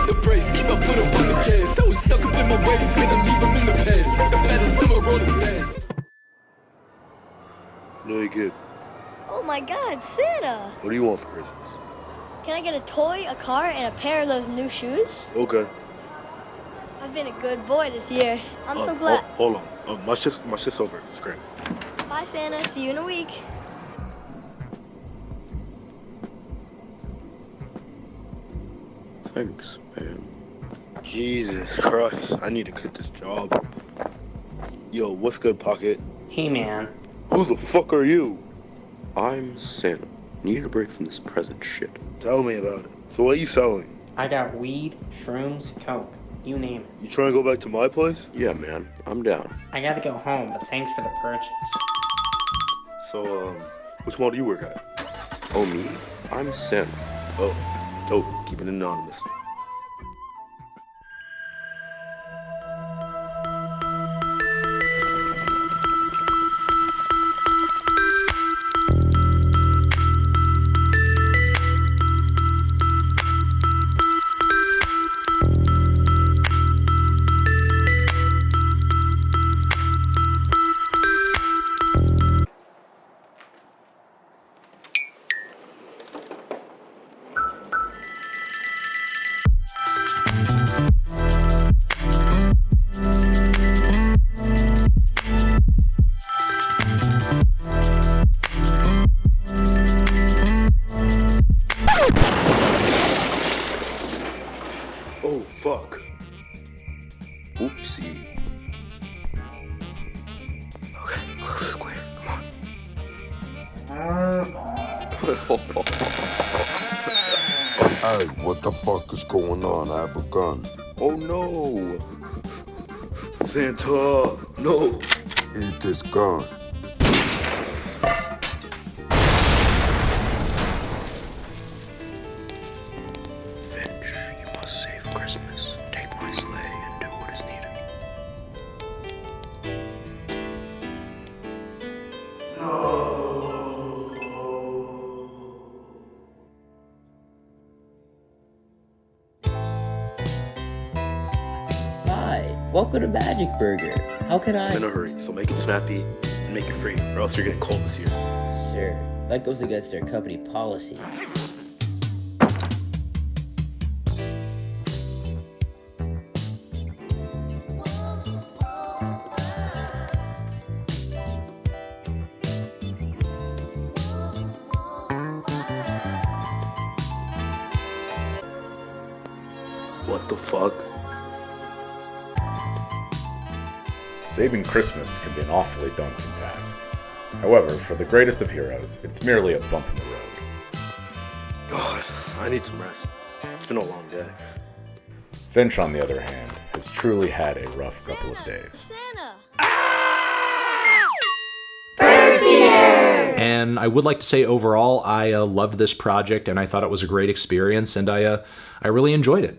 the brakes, keep my foot up on the gas. I was stuck up in my ways, gonna leave them in the past. Fuck the pedals, I'ma roll it fast. No, you good. Oh my God, Santa! What do you want for Christmas? Can I get a toy, a car, and a pair of those new shoes? Okay. I've been a good boy this year. I'm so glad. Hold on. My shift's over. It's great. Bye, Santa. See you in a week. Thanks, man. Jesus Christ, I need to quit this job. Yo, what's good, Pocket? Hey, man. Who the fuck are you? I'm Santa. Need a break from this present shit. Tell me about it. So what are you selling? I got weed, shrooms, coke. You name it. You trying to go back to my place? Yeah, man, I'm down. I gotta go home, but thanks for the purchase. So, which mall do you work at? Oh, me? I'm Santa. Oh, dope. Keep it anonymous. Oh, fuck. Oopsie. Okay, close the square. Come on. Hey, what the fuck is going on? I have a gun. Oh, no. Santa, no. Eat this gun. Finch, you must save Christmas. Take my sleigh and do what is needed. Hi, welcome to Magic Burger. How can I? I'm in a hurry, so make it snappy and make it free, or else you're getting cold this year. Sir, that goes against our company policy. What the fuck? Saving Christmas can be an awfully daunting task. However, for the greatest of heroes, it's merely a bump in the road. God, I need some rest. It's been a long day. Finch, on the other hand, has truly had a rough couple of days. Santa! And I would like to say overall, I loved this project and I thought it was a great experience and I really enjoyed it.